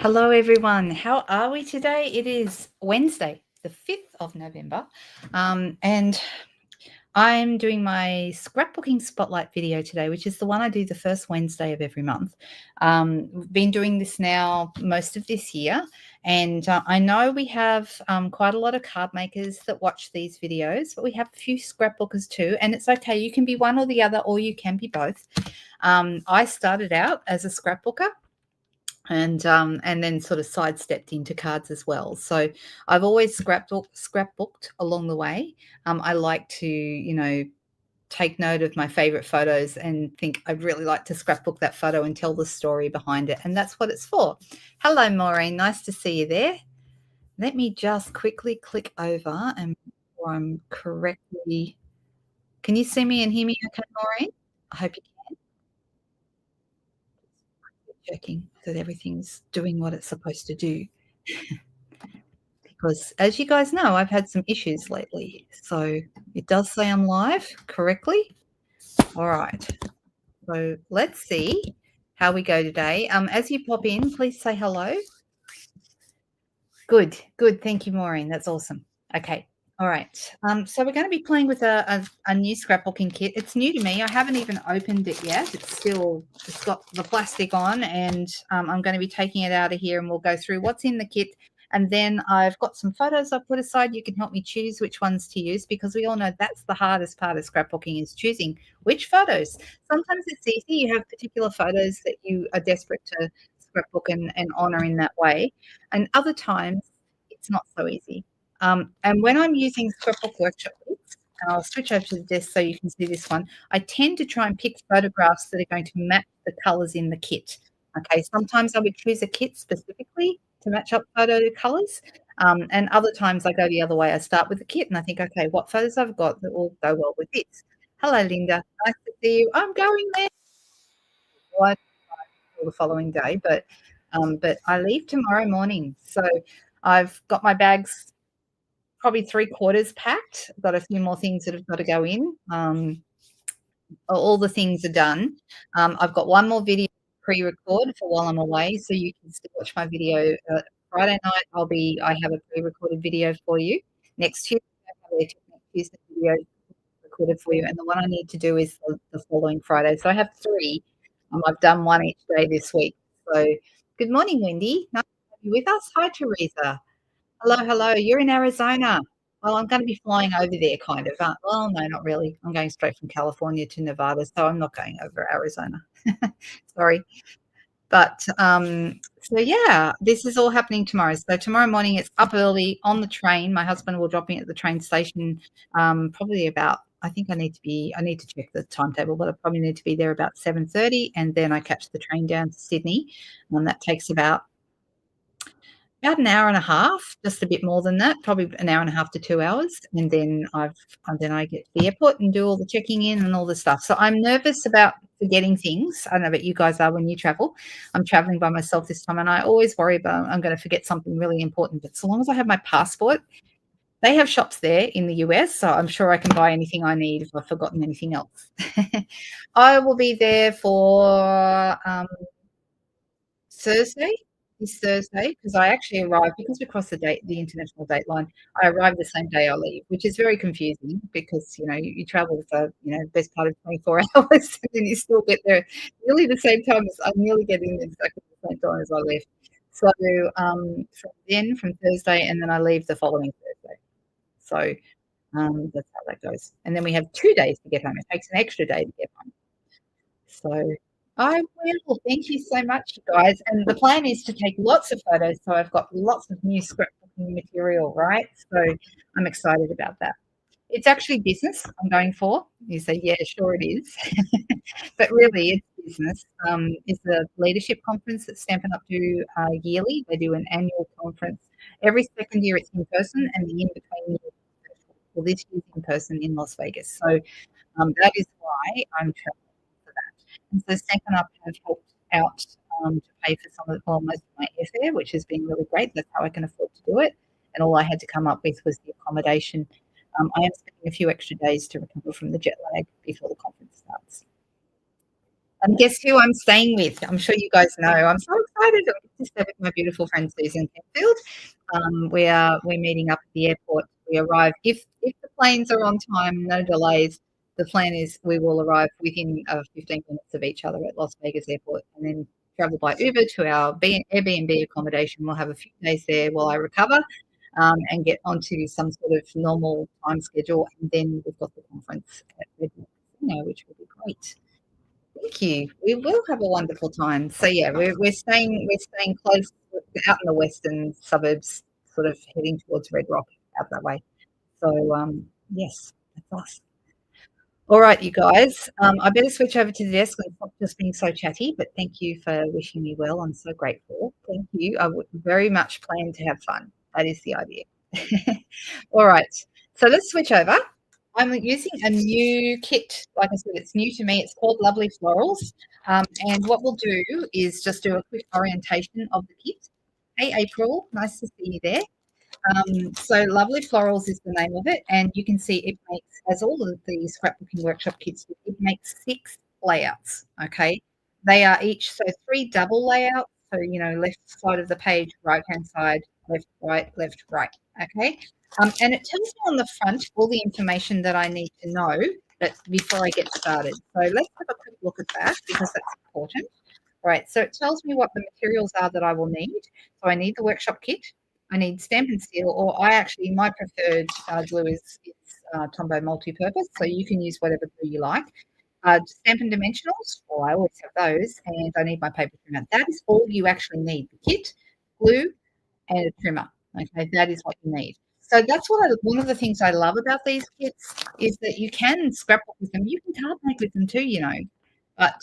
Hello, everyone. How are we today? It is Wednesday, the 5th of November, and I'm doing my Scrapbooking Spotlight video today, which is the one I do the first Wednesday of every month. We've been doing this now most of this year, and I know we have quite a lot of card makers that watch these videos, but we have a few scrapbookers too, and it's okay. You can be one or the other, or you can be both. I started out as a scrapbooker and then sort of sidestepped into cards as well. So I've always scrapbooked along the way. I like to, take note of my favorite photos and think I'd really like to scrapbook that photo and tell the story behind it. And that's what it's for. Hello, Maureen. Nice to see you there. Let me just quickly click over and make sure I'm correctly. Can you see me and hear me okay, Maureen? I hope you checking that everything's doing what it's supposed to do. Because as you guys know, I've had some issues lately. So it does say I'm live correctly. All right. So let's see how we go today. As you pop in, please say hello. Good. Thank you, Maureen. That's awesome. Okay. All right. So we're going to be playing with a new scrapbooking kit. It's new to me. I haven't even opened it yet. It's got the plastic on, and I'm going to be taking it out of here, and we'll go through what's in the kit. And then I've got some photos I've put aside. You can help me choose which ones to use, because we all know that's the hardest part of scrapbooking, is choosing which photos. Sometimes it's easy. You have particular photos that you are desperate to scrapbook and honor in that way. And other times it's not so easy. And when I'm using Scrapbook Workshop kits, and I'll switch over to the desk so you can see this one, I tend to try and pick photographs that are going to match the colours in the kit. Okay, sometimes I would choose a kit specifically to match up photo colours, and other times I go the other way. I start with the kit and I think, okay, what photos I've got that will go well with this? Hello, Linda. Nice to see you. I'm going there the following day, but I leave tomorrow morning. So I've got my bags probably 3/4 packed. I've got a few more things that have got to go in. All the things are done. I've got one more video pre-record for while I'm away, so you can still watch my video. Friday night, I have a pre-recorded video for you. Next Tuesday, I have a next Tuesday video recorded for you, and the one I need to do is the following Friday. So I have 3. I've done one each day this week. So good morning, Wendy. Nice to have you with us. Hi, Teresa. Hello. You're in Arizona. Well, I'm going to be flying over there, kind of. Well, no, not really. I'm going straight from California to Nevada, so I'm not going over Arizona. Sorry. But so yeah, this is all happening tomorrow. So tomorrow morning, it's up early on the train. My husband will drop me at the train station, probably about. I think I need to check the timetable, but I probably need to be there about 7:30, and then I catch the train down to Sydney, and that takes about an hour and a half, just a bit more than that, probably an hour and a half to 2 hours, and then I get to the airport and do all the checking in and all the stuff. So I'm nervous about forgetting things. I don't know about you guys are when you travel. I'm traveling by myself this time, and I always worry about I'm gonna forget something really important, but so long as I have my passport, they have shops there in the US, so I'm sure I can buy anything I need if I've forgotten anything else. I will be there for, Thursday, this Thursday, because I actually arrive because we crossed the international date line. I arrive the same day I leave, which is very confusing because, you travel for, best part of 24 hours, and then you still get there nearly the same time as I nearly get in exactly the same time as I left. So, from Thursday, and then I leave the following Thursday. So, that's how that goes. And then we have 2 days to get home. It takes an extra day to get home. So I will. Thank you so much, guys. And the plan is to take lots of photos, so I've got lots of new scrapbooking material, right? So I'm excited about that. It's actually business I'm going for. You say, yeah, sure it is. But really, it's business. It's a leadership conference that Stampin' Up! Do yearly. They do an annual conference. Every second year it's in person, and the in-between year is virtual. Well, this year's in person in Las Vegas. So that is why I'm traveling for that. And so Stampin' Up! Have helped out to pay for most of my airfare, which has been really great. That's how I can afford to do it. And all I had to come up with was the accommodation. I am spending a few extra days to recover from the jet lag before the conference starts. And guess who I'm staying with? I'm sure you guys know. I'm so excited. to stay with my beautiful friend Susan Kenfield. We're meeting up at the airport. We arrive if the planes are on time, no delays. The plan is we will arrive within 15 minutes of each other at Las Vegas Airport, and then travel by Uber to our Airbnb accommodation. We'll have a few days there while I recover, and get onto some sort of normal time schedule. And then we've got the conference at Red Rock Casino, which will be great. Thank you. We will have a wonderful time. So yeah, we're staying close out in the western suburbs, sort of heading towards Red Rock out that way. So yes, that's us. All right, you guys. I better switch over to the desk and stop just being so chatty. But thank you for wishing me well. I'm so grateful. Thank you. I would very much plan to have fun. That is the idea. All right. So let's switch over. I'm using a new kit. Like I said, it's new to me. It's called Lovely Florals. And what we'll do is just do a quick orientation of the kit. Hey, April. Nice to see you there. So Lovely Florals is the name of it, and you can see it makes, as all of the scrapbooking workshop kits do, it makes 6 layouts, okay? They are each, so 3 double layouts, so, left side of the page, right-hand side, left, right, okay? And it tells me on the front all the information that I need to know before I get started. So let's have a quick look at that because that's important. Right, so it tells me what the materials are that I will need. So I need the workshop kit. I need stamp and seal, or my preferred glue is Tombow multi-purpose, so you can use whatever glue you like. Stamp and dimensionals, I always have those, and I need my paper trimmer. That is all you actually need, the kit, glue, and a trimmer. Okay, that is what you need. So that's one of the things I love about these kits is that you can scrapbook with them. You can card make with them too, But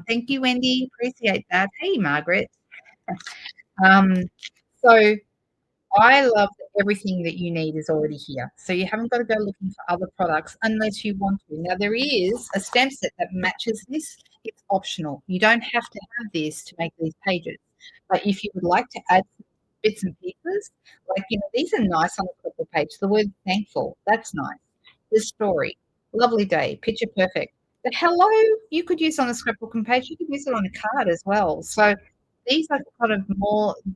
thank you, Wendy. Appreciate that. Hey, Margaret. So I love that everything that you need is already here. So you haven't got to go looking for other products unless you want to. Now, there is a stamp set that matches this. It's optional. You don't have to have this to make these pages. But if you would like to add some bits and pieces, like, these are nice on a purple page. The word thankful, that's nice. The story, lovely day, picture perfect. The hello, you could use on a scrapbooking page. You could use it on a card as well. So these are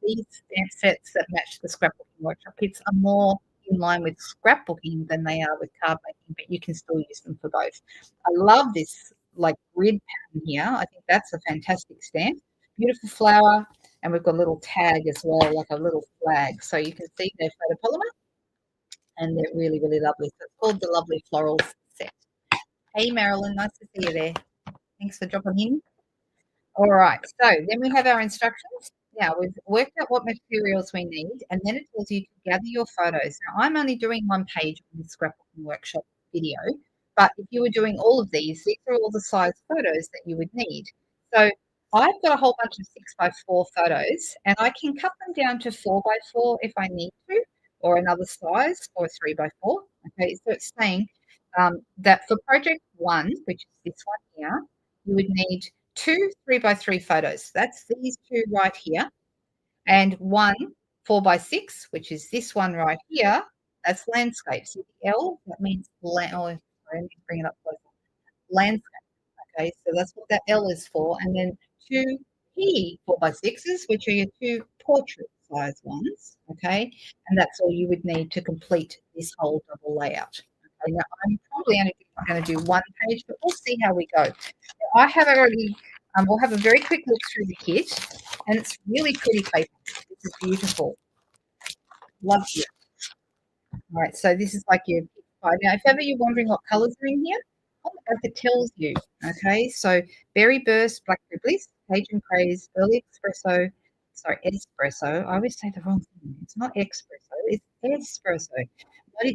these stamp sets that match the scrapbooking workshop kits are more in line with scrapbooking than they are with card making, but you can still use them for both. I love this like grid pattern here. I think that's a fantastic stamp. Beautiful flower, and we've got a little tag as well, like a little flag. So you can see they're photopolymer, and they're really, really lovely. So it's called the Lovely Florals set. Hey, Marilyn, nice to see you there. Thanks for dropping in. All right, so then we have our instructions. Now, we've worked out what materials we need, and then it tells you to gather your photos. Now, I'm only doing one page on the scrapbooking workshop video, but if you were doing all of these are all the size photos that you would need. So I've got a whole bunch of 6x4 photos, and I can cut them down to 4x4 if I need to, or another size, or 3x4. Okay, so it's saying that for project 1, which is this one here, you would need 2 3x3 photos. That's these 2 right here, and 1 4x6, which is this one right here. That's landscape. So the L, that means sorry, let me bring it up closer. Landscape. Okay, so that's what that L is for. And then 2 P 4x6s, which are your 2 portrait size ones. Okay, and that's all you would need to complete this whole double layout. Okay, now I'm probably only going to do one page, but we'll see how we go. Now, I have already, we'll have a very quick look through the kit, and it's really pretty paper. This is beautiful. Love it. All right, so this is like your now, if ever you're wondering what colours are in here, on the back it tells you. Okay, so Berry Burst, Blackberry Bliss, Cajun Craze, Early Espresso, Espresso. I always say the wrong thing. It's not Espresso, it's Espresso.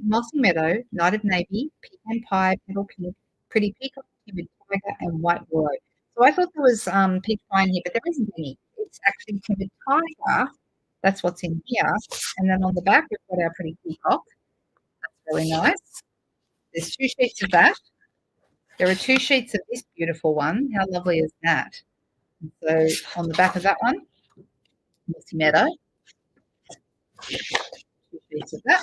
Mossy Meadow, Night of Navy, Pecan Pie, Petal Pink, Pretty Peacock, Timid Tiger, and White Willow. So I thought there was peach pie in here, but there isn't any. It's actually Timid Tiger. That's what's in here. And then on the back, we've got our Pretty Peacock. That's really nice. There's 2 sheets of that. There are 2 sheets of this beautiful one. How lovely is that? So on the back of that one, Mossy Meadow. 2 sheets of that.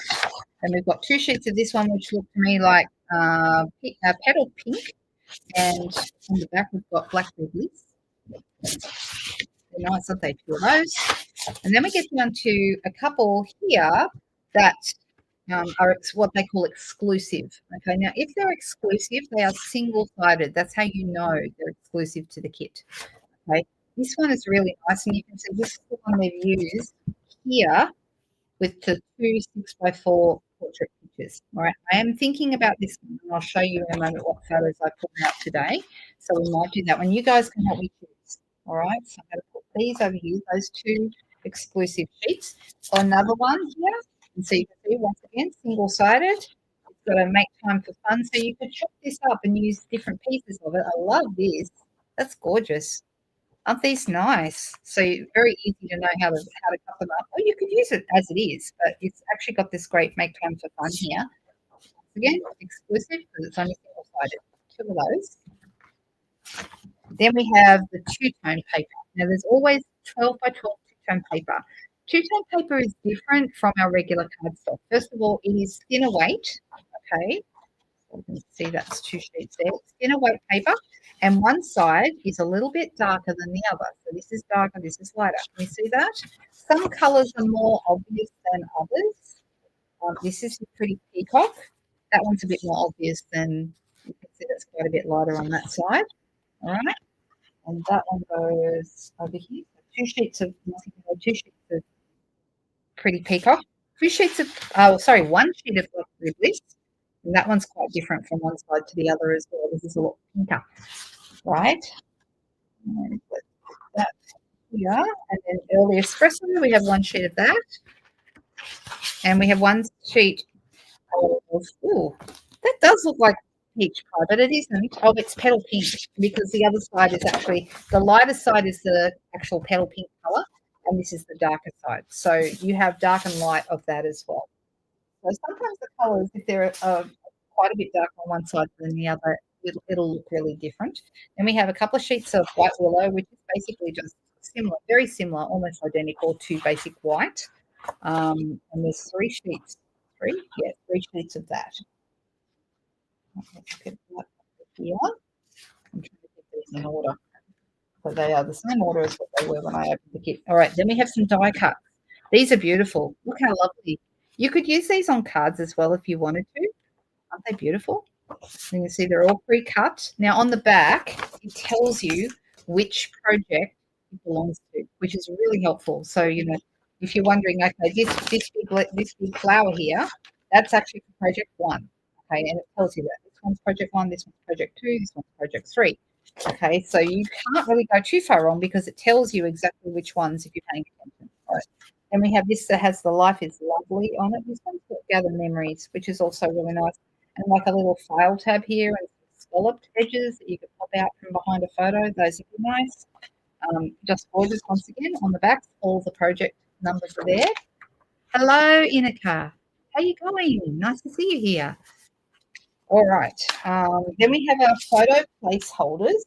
And we've got 2 sheets of this one, which look to me like petal pink. And on the back, we've got Blackberry Bliss. They're nice, aren't they? 2 of those. And then we get down to a couple here that are what they call exclusive. Okay, now if they're exclusive, they are single-sided. That's how you know they're exclusive to the kit. Okay, this one is really nice, and you can see this is the one they've used here with the two 6x4 portrait pictures. All right, I am thinking about this one, and I'll show you in a moment what photos I put out today. So we might do that one. You guys can help me choose. All right, so I'm going to put these over here, those two exclusive sheets. Another one here, and so you can see once again single-sided. It's got to make time for fun, so you could chop this up and use different pieces of it. I love this. That's gorgeous. Aren't these nice? So very easy to know how to cut them up. Or you could use it as it is, but it's actually got this great make time for fun here. Again, exclusive because it's only single-sided. Two of those. Then we have the two-tone paper. Now there's always 12 by 12 two-tone paper. Two-tone paper is different from our regular cardstock. First of all, it is thinner weight. Okay, you can see that's two sheets there. It's thinner weight paper, and one side is a little bit darker than the other. So this is darker, this is lighter. Can you see that? Some colours are more obvious than others. This is pretty peacock. That one's a bit more obvious than, you can see that's quite a bit lighter on that side. All right, and that one goes over here. Two sheets of pretty peacock. One sheet of luxury bliss. And that one's quite different from one side to the other as well. This is a lot pinker, right? And that here, and then early espresso, we have one sheet of that, and we have one sheet of, ooh, that does look like peach pie, but it isn't. Oh, it's petal pink because the other side is actually, the lighter side is the actual petal pink color, and this is the darker side. So you have dark and light of that as well. So sometimes the colors, if they're quite a bit darker on one side than the other, it'll look really different. Then we have a couple of sheets of white willow, which is basically just similar, very similar, almost identical to basic white. And there's three sheets. Three sheets of that. Let's get that here. I'm trying to get these in order. So they are the same order as what they were when I opened the kit. All right, then we have some die cuts. These are beautiful. Look how lovely. You could use these on cards as well if you wanted to. Aren't they beautiful? You can see they're all pre-cut. Now on the back, it tells you which project it belongs to, which is really helpful. So, you know, if you're wondering, okay, this big flower here, that's actually for project 1. Okay, and it tells you that. This one's project 1, this one's project 2, this one's project 3. Okay, so you can't really go too far wrong because it tells you exactly which ones if you're paying attention. All right. Then we have this that has the life is lovely on it. This one's got gather memories, which is also really nice. And like a little file tab here and scalloped edges that you could pop out from behind a photo. Those would be nice. Just gorgeous once again. On the back, all the project numbers are there. Hello, Inika. How you going? Nice to see you here. All right. Then we have our photo placeholders.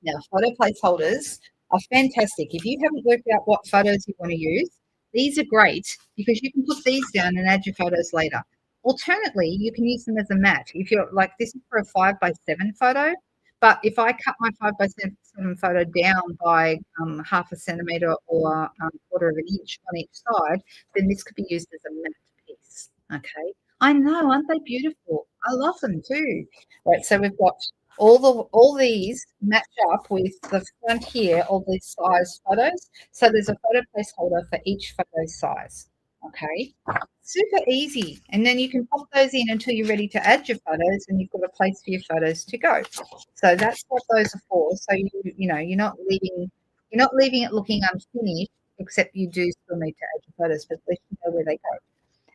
Now, photo placeholders are fantastic. If you haven't worked out what photos you want to use, these are great because you can put these down and add your photos later. Alternately, you can use them as a mat. If you're like, this is for a 5x7 photo, but if I cut my 5x7 photo down by half a centimetre or quarter of an inch on each side, then this could be used as a mat piece. Okay. I know, aren't they beautiful? I love them too. Right, so we've got all these match up with the front here, all these size photos. So there's a photo placeholder for each photo size. Okay, super easy. And then you can pop those in until you're ready to add your photos, and you've got a place for your photos to go. So that's what those are for. So you know you're not leaving it looking unfinished, except you do still need to add your photos, but at least you know where they go.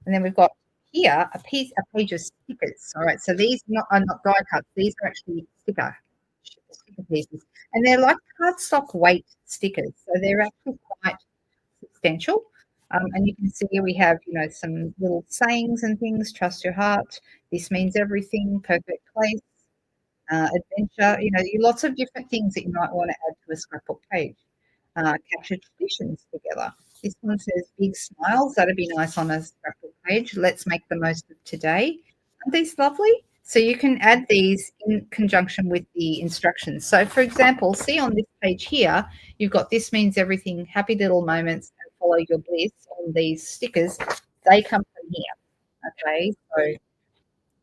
And then we've got here a page of stickers. All right, so these are not die cuts. These are actually sticker pieces, and they're like cardstock weight stickers, so they're actually quite substantial. And you can see here we have, you know, some little sayings and things. Trust your heart. This means everything. Perfect place. Adventure. You know, lots of different things that you might want to add to a scrapbook page. Capture traditions together. This one says big smiles. That'd be nice on a scrapbook page. Let's make the most of today. Aren't these lovely? So you can add these in conjunction with the instructions. So for example, see on this page here, you've got this means everything, happy little moments, and follow your bliss on these stickers. They come from here. Okay. So,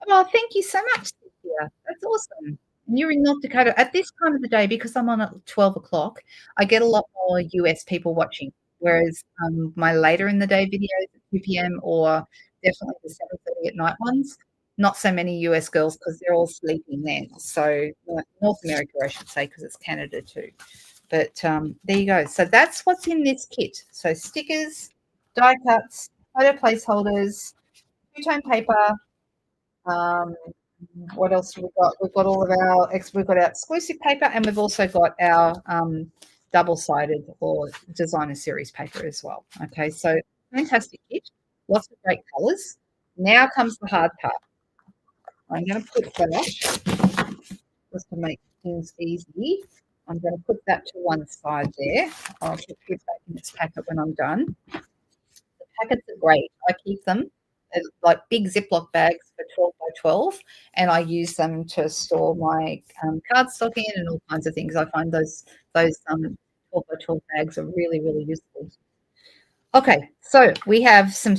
oh, thank you so much, Cynthia. That's awesome. And you're in North Dakota at this time of the day because I'm on at 12 o'clock. I get a lot more US people watching, whereas my later in the day videos at 2 p.m. or definitely the 7:30 at night ones, not so many US girls because they're all sleeping then. So North America, I should say, because it's Canada too. But there you go. So that's what's in this kit. So stickers, die cuts, photo placeholders, two-tone paper. Um, what else have we got? We've got all of we've got our exclusive paper, and we've also got our double-sided or designer series paper as well. Okay, so fantastic kit, lots of great colours. Now comes the hard part. I'm going to put that just to make things easy. I'm going to put that to one side there. I'll put it back in its packet when I'm done. The packets are great. I keep them as like big Ziploc bags for 12 by 12, and I use them to store my cardstock in and all kinds of things. I find those 12 by 12 bags are really, really useful. Okay, so we have some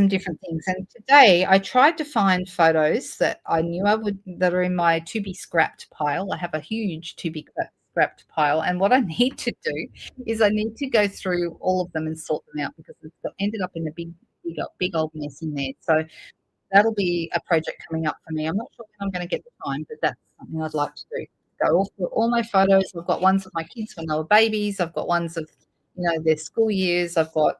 different things, and today I tried to find photos that I knew I would that are in my to be scrapped pile. I have a huge to be scrapped pile, and what I need to do is I need to go through all of them and sort them out because it's ended up in a big old mess in there. So that'll be a project coming up for me. I'm not sure when I'm going to get the time, but that's something I'd like to do. Go all through all my photos. I've got ones of my kids when they were babies. I've got ones of their school years. I've got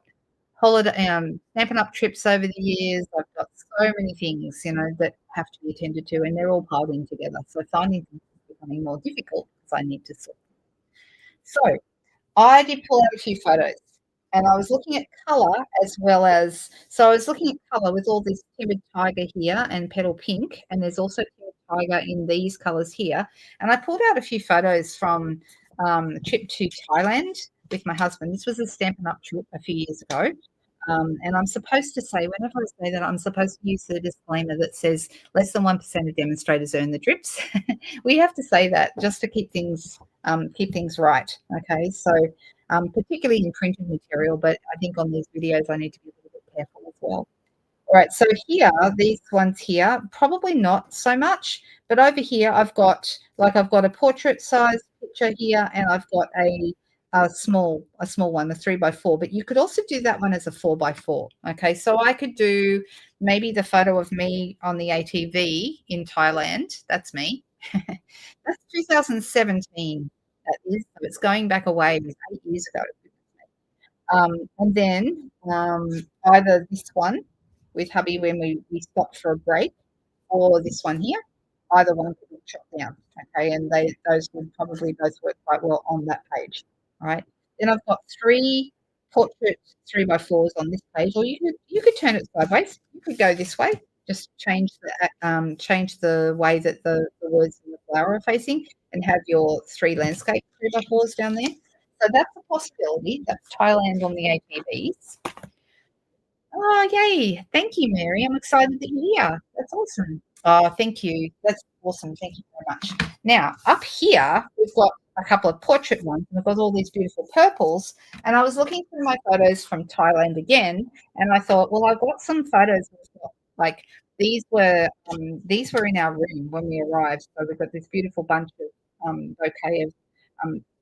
holiday Stampin' Up! Trips over the years. I've got so many things, that have to be attended to, and they're all piled in together. So finding things is becoming more difficult because I need to sort. So I did pull out a few photos, and I was looking at colour as well as I was looking at colour with all this timid tiger here and petal pink, and there's also timid tiger in these colours here. And I pulled out a few photos from a trip to Thailand with my husband. This was a Stampin' Up! Trip a few years ago. And I'm supposed to say, whenever I say that, I'm supposed to use the disclaimer that says less than 1% of demonstrators earn the drips. We have to say that just to keep things right. Okay, so particularly in printed material, but I think on these videos I need to be a little bit careful as well. All right, so here, these ones here, probably not so much, but over here I've got a portrait size picture here, and I've got a small one, a 3x4, but you could also do that one as a 4x4. Okay, so I could do maybe the photo of me on the ATV in Thailand. That's me. That's 2017. That is, so it's going back away. It was 8 years ago. And then either this one with hubby when we stopped for a break, or this one here. Either one could be shot down. Okay, and those would probably both work quite well on that page. All right. Then I've got 3 portrait 3x4s on this page, or you could turn it sideways. You could go this way. Just change the way that the words in the flower are facing, and have your 3 landscape 3x4s down there. So that's a possibility. That's Thailand on the ATVs. Oh, yay. Thank you, Mary. I'm excited that you're here. That's awesome. Oh, thank you. That's awesome. Thank you very much. Now, up here, we've got a couple of portrait ones, and we've got all these beautiful purples. And I was looking through my photos from Thailand again, and I thought, well, I've got some photos. Like these were in our room when we arrived. So we've got this beautiful bunch of bouquet of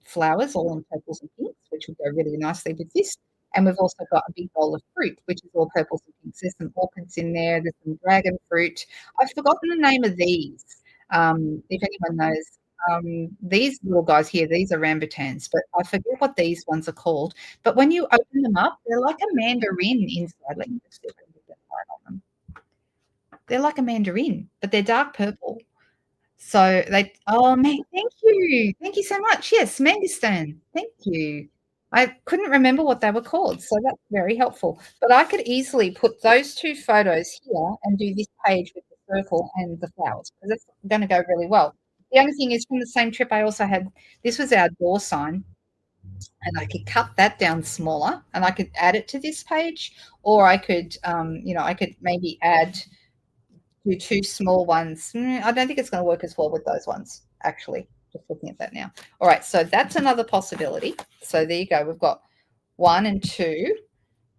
flowers, all in purples and pinks, which would go really nicely with this. And we've also got a big bowl of fruit, which is all purples and pinks. There's some orchids in there. There's some dragon fruit. I've forgotten the name of these. If anyone knows, these little guys here, these are rambutans, but I forget what these ones are called. But when you open them up, they're like a mandarin inside. Let me just see if I can get that right on them. They're like a mandarin, but they're dark purple. So thank you. Thank you so much. Yes, mangosteen. Thank you. I couldn't remember what they were called, so that's very helpful. But I could easily put those 2 photos here and do this page with the circle and the flowers because it's going to go really well. The only thing is from the same trip I also had this was our door sign, and I could cut that down smaller and I could add it to this page, or I could I could maybe add do 2 small ones. I don't think it's gonna work as well with those ones, actually, just looking at that now. All right, so that's another possibility. So there you go. We've got 1 and 2.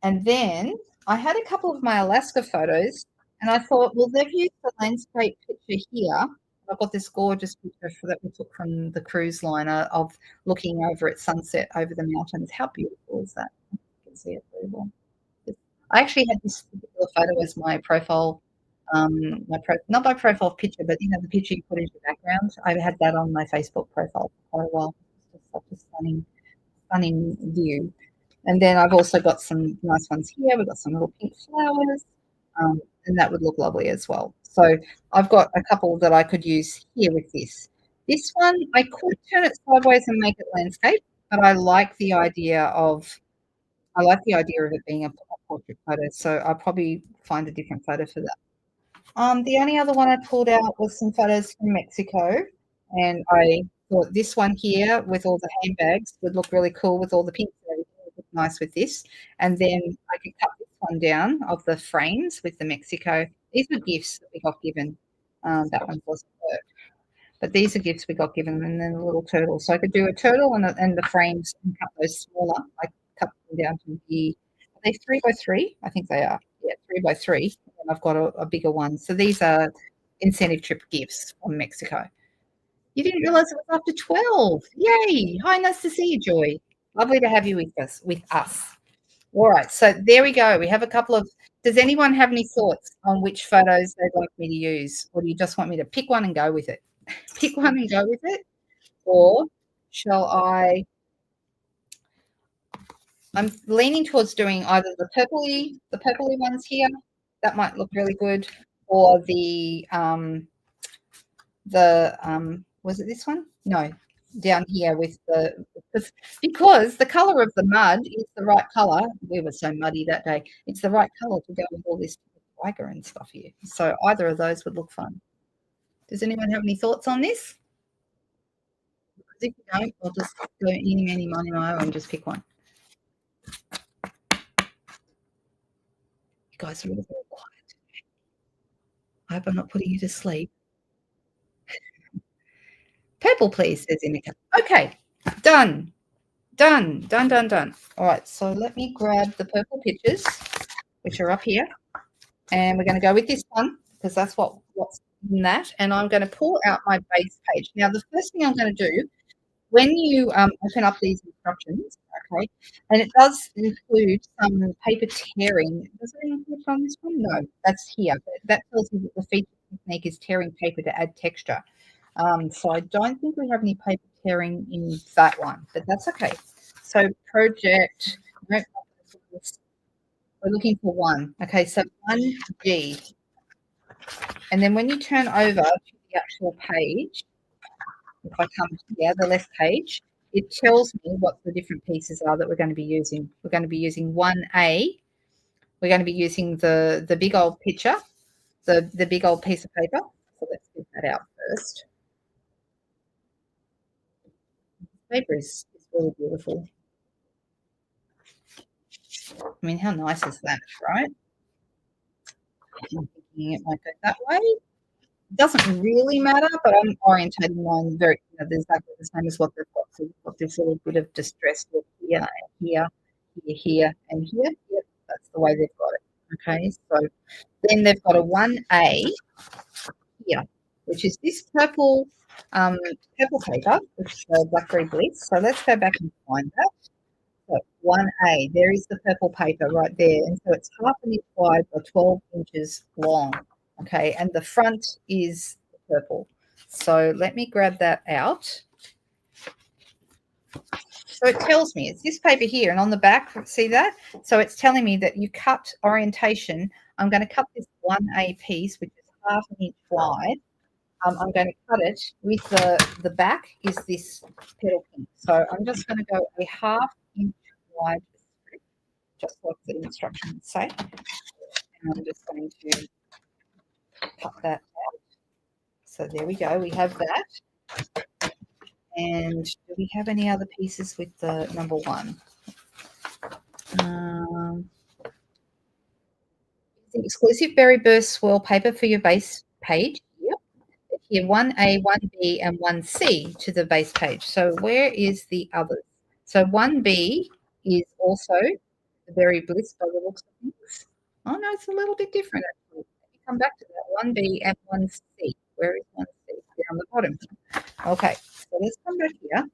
And then I had a couple of my Alaska photos, and I thought, well, they've used the landscape picture here. I've got this gorgeous picture that we took from the cruise liner of looking over at sunset over the mountains. How beautiful is that? You can see it very well. I actually had this particular photo as my profile, not my profile picture, but the picture you put as your background. I had that on my Facebook profile for quite a while. It's just such a stunning view. And then I've also got some nice ones here. We've got some little pink flowers, and that would look lovely as well. So I've got a couple that I could use here with this. This one, I could turn it sideways and make it landscape, but I like the idea of it being a portrait photo, so I'll probably find a different photo for that. The only other one I pulled out was some photos from Mexico, and I thought this one here with all the handbags would look really cool with all the pinks and everything. It would look nice with this. And then I could cut this one down of the frames with the Mexico. These were gifts that we got given. That one wasn't work. But these are gifts we got given, and then a little turtle. So I could do a turtle and the frames and cut those smaller. I cut them down to are they 3 by 3? I think they are. Yeah, 3 by 3. And I've got a bigger one. So these are incentive trip gifts from Mexico. You didn't realize it was after 12. Yay. Hi, nice to see you, Joy. Lovely to have you with us. All right, so there we go. We have a couple of does anyone have any thoughts on which photos they'd like me to use? Or do you just want me to pick one and go with it? Pick one and go with it? Or shall I'm leaning towards doing either the purpley ones here. That might look really good. Or was it this one? No, down here with because the color of the mud is the right color. We were so muddy that day. It's the right color to go with all this tiger and stuff here. So either of those would look fun. Does anyone have any thoughts on this? If you don't, I'll just go eeny, meeny, miny, mo and just pick one. You guys are really very quiet. I hope I'm not putting you to sleep. Purple, please, says Inika. Okay, done. All right, so let me grab the purple pictures, which are up here, and we're going to go with this one because that's what's in that. And I'm going to pull out my base page. Now, the first thing I'm going to do when you open up these instructions, okay, and it does include some paper tearing. Does it include on this one? No, that's here. That tells you that the feature technique is tearing paper to add texture. So I don't think we have any paper tearing in that one, but that's okay. So project, nope, we're looking for 1. Okay, so 1G. And then when you turn over to the actual page, if I come here, the left page, it tells me what the different pieces are that we're going to be using. We're going to be using 1A. We're going to be using the big old picture, the big old piece of paper. So let's get that out first. Paper is really beautiful. I mean, how nice is that, right? I'm thinking it might go that way. It doesn't really matter, but I'm orientating mine very, exactly the same as what they've got. So you've got this little bit of distress look here and here, and here. Yep, that's the way they've got it. Okay, so then they've got a 1A here, which is this purple paper, which is the Blackberry Bliss. So let's go back and find that. So 1A, there is the purple paper right there. And so it's 1/2 inch wide by 12 inches long. Okay, and the front is purple. So let me grab that out. So it tells me it's this paper here, and on the back, see that? So it's telling me that you cut orientation. I'm going to cut this 1A piece, which is 1/2 inch wide. I'm going to cut it with the back is this petal pink. So I'm just going to go a 1/2 inch wide strip, just like the instructions say. And I'm just going to cut that out. So there we go. We have that. And do we have any other pieces with the number 1? the exclusive berry burst swirl paper for your base page. Yep. Here, 1A, 1B, and 1C to the base page. So where is the others? So 1B is also the berry bliss by the looks of things. Oh no, it's a little bit different actually. Let me come back to that. 1B and 1C. Where is 1C? Down the bottom. Okay, so let's come back here.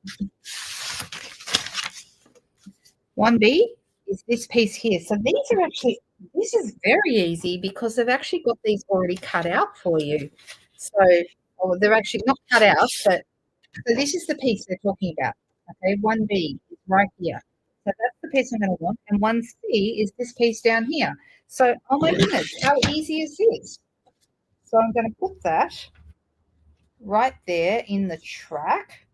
1B is this piece here. So these are actually, this is very easy because they've actually got these already cut out for you. So, or they're actually not cut out, but so this is the piece they're talking about. Okay, 1B is right here. So that's the piece I'm going to want. And 1C is this piece down here. So, oh my goodness, how easy is this? So I'm going to put that right there in the track.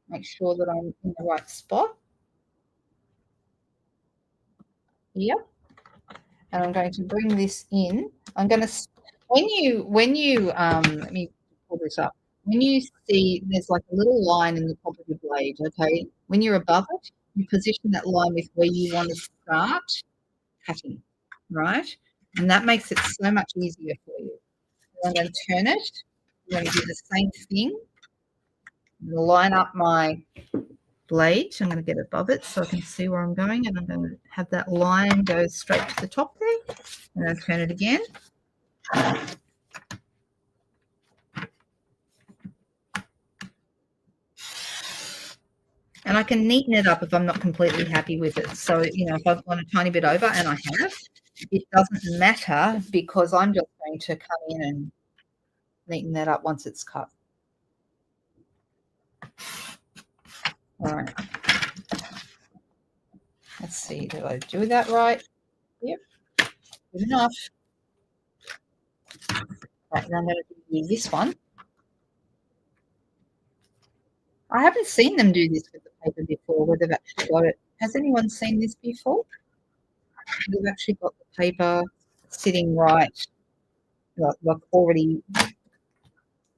Make sure that I'm in the right spot. Yep. And I'm going to bring this in. I'm going to, let me pull this up. When you see there's like a little line in the top of your blade, okay, when you're above it, you position that line with where you want to start cutting, right? And that makes it so much easier for you. So I'm going to turn it. I'm going to do the same thing. I'm going to line up my blade. I'm going to get above it so I can see where I'm going, and I'm going to have that line go straight to the top there, and then turn it again. And I can neaten it up if I'm not completely happy with it. So, you know, if I've gone a tiny bit over, and I have, it doesn't matter because I'm just going to come in and neaten that up once it's cut. All right. Let's see, did I do that right? Yep, good enough. Right, and I'm going to do this one. I haven't seen them do this with the paper before, where they've actually got it. Has anyone seen this before? They've actually got the paper sitting right, like already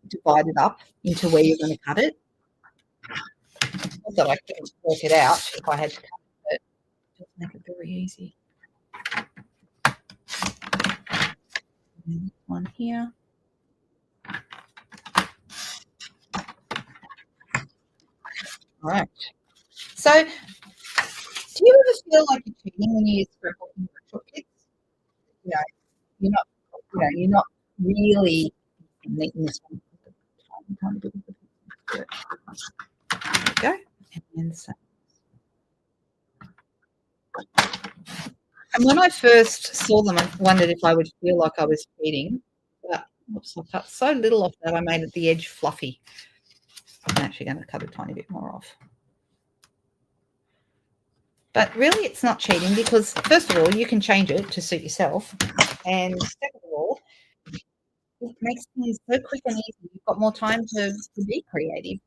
divided up into where you're going to cut it. Not that I couldn't work it out if I had to cut it, but just make it very easy. And this one here. All right. So, do you ever feel like you're cheating when you use scrapbooking workshop kits? You know, you're not really making this one. Tiny bit of the there we go. And then so. And when I first saw them, I wondered if I would feel like I was cheating. But oops, I cut so little off that I made it the edge fluffy. I'm actually going to cut a tiny bit more off. But really, it's not cheating because, first of all, you can change it to suit yourself. And second of all, it makes things so quick and easy. You've got more time to be creative.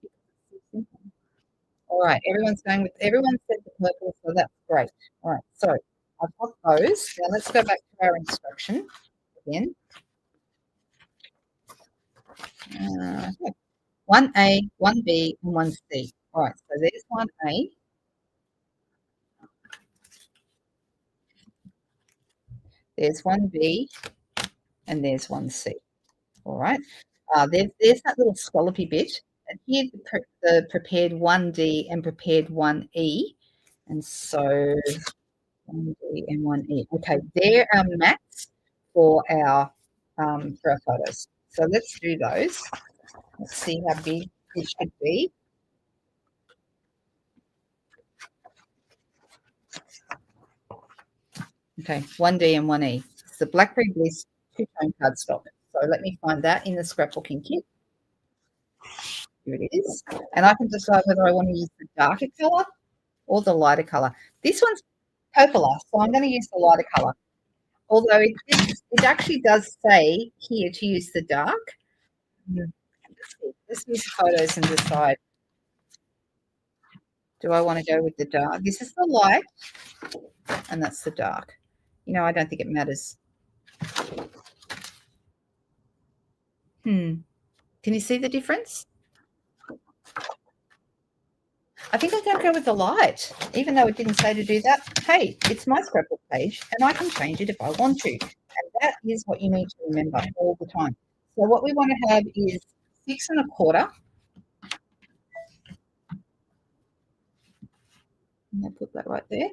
All right, everyone said the purple, so that's great. All right, so I've got those. Now let's go back to our instruction again. 1A, 1B, and 1C. All right, so there's 1A. There's 1B, and there's 1C. All right, there's that little scallopy bit. And here the prepared 1D and prepared 1E. And so 1D and 1E. Okay, they're our mats for our photos. So let's do those. Let's see how big it should be. Okay, 1D and 1E. It's the Blackberry Bliss two-tone cardstock. So let me find that in the scrapbooking kit. Here it is. And I can decide whether I want to use the darker colour or the lighter colour. This one's purple, so I'm going to use the lighter colour. Although it actually does say here to use the dark. Let's use photos and decide. Do I want to go with the dark? This is the light, and that's the dark. You know, I don't think it matters. Can you see the difference? I think I'm going to go with the light, even though it didn't say to do that. Hey, it's my scrapbook page, and I can change it if I want to. And that is what you need to remember all the time. So what we want to have is 6 1/4. I'll put that right there.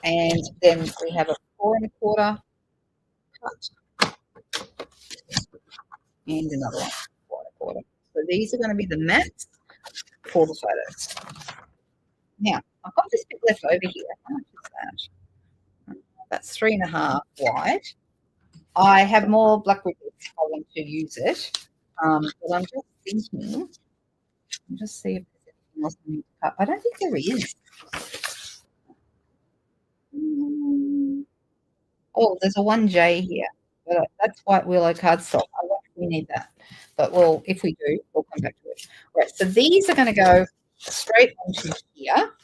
And then we have a 4 1/4 cut and another one, 4 1/4. So these are going to be the mats for the photos. Now, I've got this bit left over here. How much is that? That's 3 1/2 wide. I have more black ribbons if I want to use it. But I'm just thinking, I'll just see if there's anything else I need to cut. I don't think there is. Oh, there's a 1J here. But that's white willow cardstock. I don't think we need that. But if we do, we'll come back to it. All right, so these are going to go straight onto here.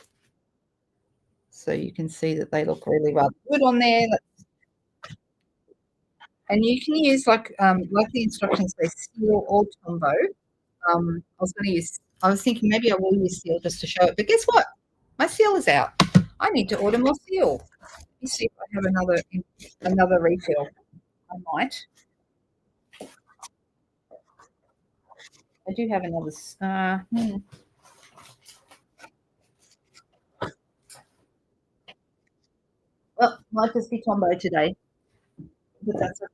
So you can see that they look really rather good on there. And you can use like the instructions say, seal or Tombow. I was thinking maybe I will use seal just to show it, but guess what? My seal is out. I need to order more seal. Let me see if I have another refill. I might. I do have another. Well, might just be Tombow today, but that's okay.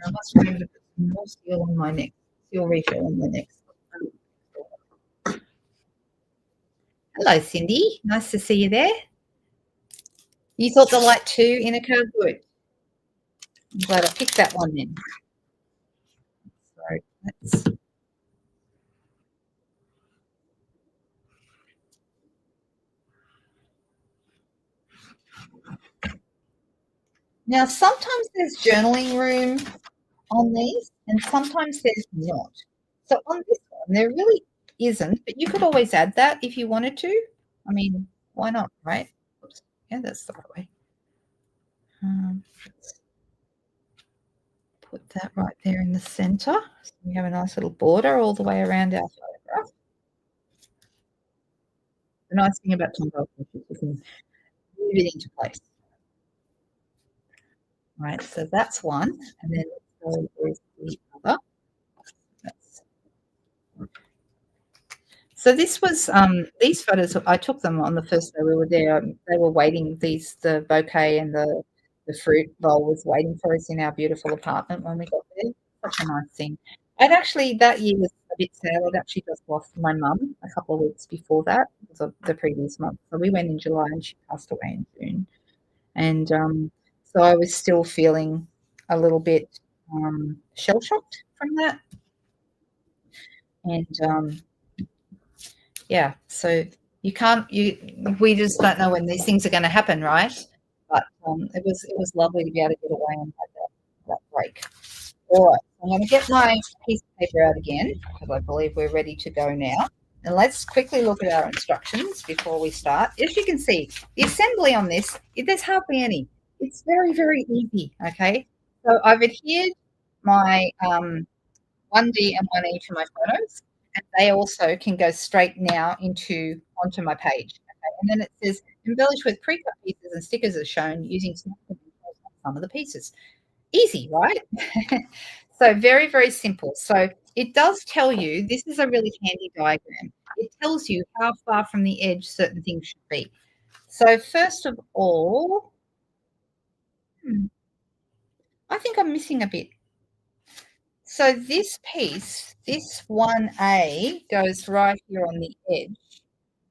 I must remember to put some more seal on my next seal refill on the next. Hello, Cindy. Nice to see you there. You thought the light too in a card? Good. I'm glad I picked that one then. So let's. Now, sometimes there's journaling room on these, and sometimes there's not. So on this one, there really isn't, but you could always add that if you wanted to. I mean, why not, right? Oops. Yeah, that's the right way. Let's put that right there in the center. So we have a nice little border all the way around our photograph. The nice thing about Tombow is you can move it into place. Right, so that's one, and then let's go with the other. So this was these photos. I took them on the first day we were there. They were waiting. The bouquet and the fruit bowl was waiting for us in our beautiful apartment when we got there. Such a nice thing. And actually, that year was a bit sad. I'd actually just lost my mum a couple of weeks before that, the previous month. So we went in July, and she passed away in June. And so I was still feeling a little bit shell shocked from that. And yeah, so we just don't know when these things are going to happen, right? But it was lovely to be able to get away and have that break. All right, I'm going to get my piece of paper out again because I believe we're ready to go now. And let's quickly look at our instructions before we start. As you can see, the assembly on this, there's hardly any. It's very, very easy, okay? So I've adhered my 1D and 1E to my photos, and they also can go straight now onto my page. Okay? And then it says, embellish with pre-cut pieces and stickers are shown using some of the pieces. Easy, right? So very, very simple. So it does tell you, this is a really handy diagram. It tells you how far from the edge certain things should be. So first of all, I think I'm missing a bit. So this piece, this 1A goes right here on the edge,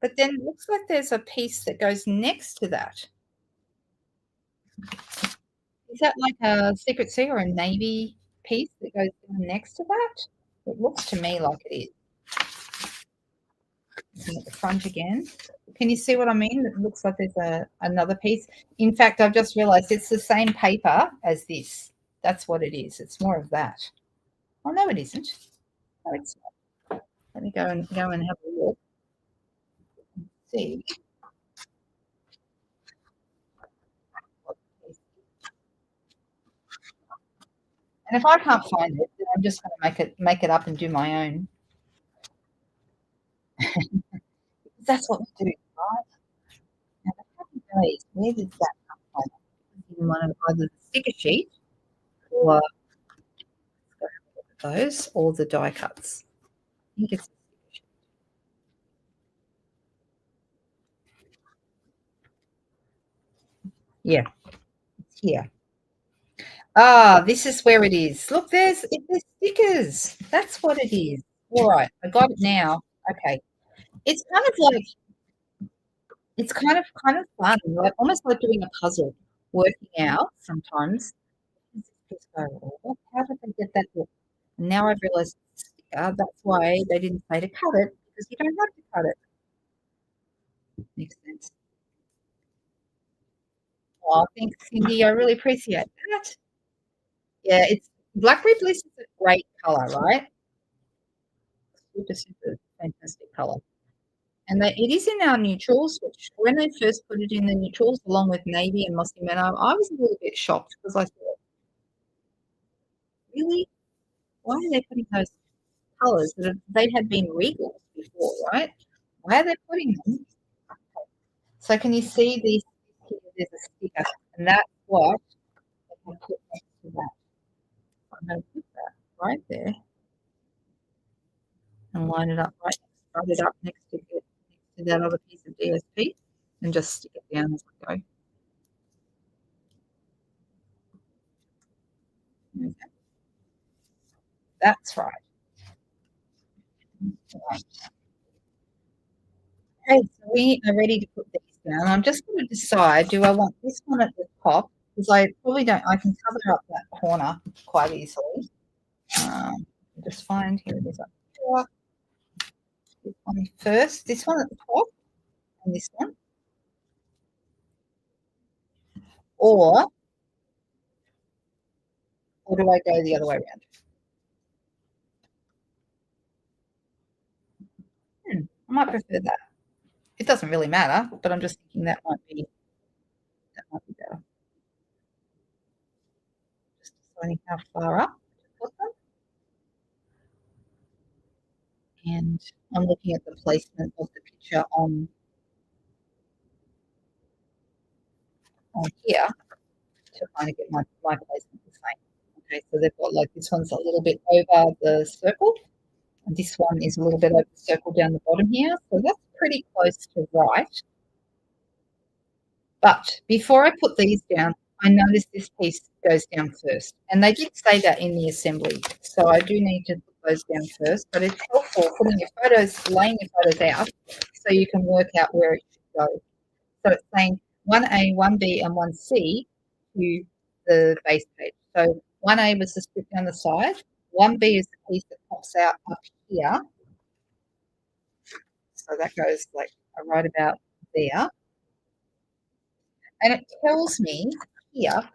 but then it looks like there's a piece that goes next to that. Is that like a secret sea or a navy piece that goes down next to that? It looks to me like it is. And at the front again. Can you see what I mean? It looks like there's another piece. In fact, I've just realized it's the same paper as this. That's what it is. It's more of that. Oh, no, it isn't. No, it's not. Let me go and have a look. See. And if I can't find it, then I'm just gonna make it up and do my own. That's what we do, right? Now the happy days, where did that come from? In one of either the sticker sheet or those or the die cuts. I think it's yeah, it's here. Ah, this is where it is. Look, there's stickers. That's what it is. All right, I got it now. Okay. It's kind of like it's kind of fun, like almost like doing a puzzle, working out sometimes. Just go, "Oh, how did they get that look?" And now I've realized it's a sticker. That's why they didn't say to cut it because you don't have to cut it. Makes sense. Oh, thanks, Cindy. I really appreciate that. Yeah, it's blackberry bliss is a great color, right? Super, super fantastic color. And it is in our neutrals, which when they first put it in the neutrals along with navy and mossy meadow, I was a little bit shocked because I thought, really? Why are they putting those colors that they had been regal before, right? Why are they putting them? So can you see these here? There's a sticker, and that's what I put next to that. I'm going to put that right there and line it up right it up next to that other piece of DSP and just stick it down as I go. Okay, that's right. Right. Okay, so we are ready to put these down. I'm just going to decide, do I want this one at the top? Because I probably don't, I can cover up that corner quite easily. Just find, here it is up here. This one first, this one at the top, and this one. Or, or do I go the other way around? I might prefer that. It doesn't really matter, but I'm just thinking that might be better. Just deciding how far up to put them. And I'm looking at the placement of the picture on here to kind of get my placement the same. Okay, so they've got like this one's a little bit over the circle, and this one is a little bit over the circle down the bottom here. So that's pretty close to right. But before I put these down, I noticed this piece goes down first. And they did say that in the assembly. So I do need to put those down first. But it's helpful putting your photos, laying your photos out so you can work out where it should go. So it's saying 1A, 1B, and 1C to the base page. So 1A was the strip down the side. 1B is the piece that pops out up here. So that goes like right about there. And it tells me here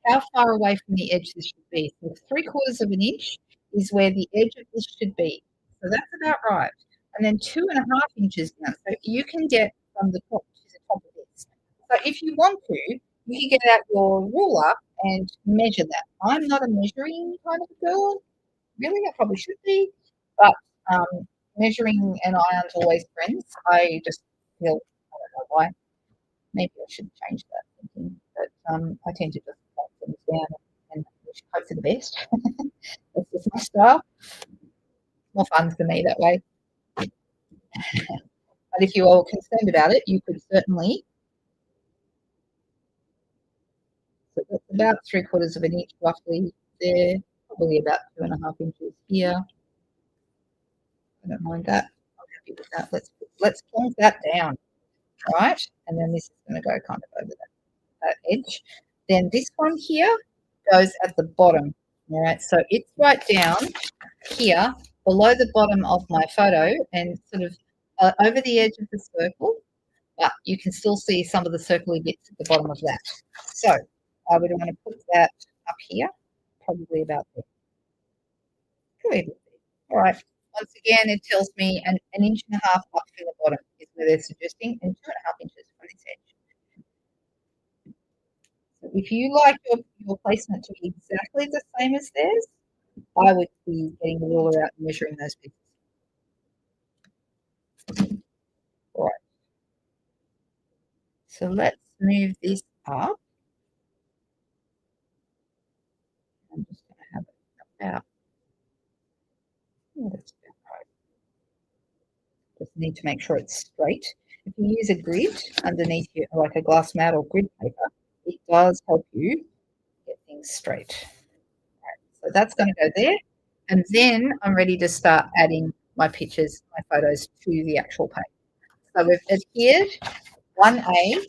how far away from the edge this should be. So 3/4 of an inch is where the edge of this should be. So that's about right. And then 2.5 inches down. So you can get from the top to the top of this. So if you want to, you can get out your ruler and measure that. I'm not a measuring kind of a girl. Really, I probably should be. But measuring and I aren't always friends. I just feel, I don't know why. Maybe I should change that thinking. But I tend to just write things down and hope for the best. That's just my style. More fun for me that way. But if you are concerned about it, you could certainly. So that's about 3/4 of an inch roughly there, probably about 2.5 inches here. I don't mind that. I'm happy with that. Let's plonk that down, right? And then this is going to go kind of over that edge. Then this one here goes at the bottom. All right, so it's right down here below the bottom of my photo and sort of over the edge of the circle, but you can still see some of the circly bits at the bottom of that. So I would want to put that up here, probably about there. Good. All right. Once again, it tells me an inch and a half up from the bottom is where they're suggesting, and 2.5 inches from this edge. So if you like your your placement to be exactly the same as theirs, I would be getting the ruler out and measuring those pieces. All right. So let's move this up. I'm just going to have it about. Yeah, that's about right. Just need to make sure it's straight. If you use a grid underneath you, like a glass mat or grid paper, it does help you get things straight. So that's going to go there. And then I'm ready to start adding my pictures, my photos to the actual page. So we've adhered 1A,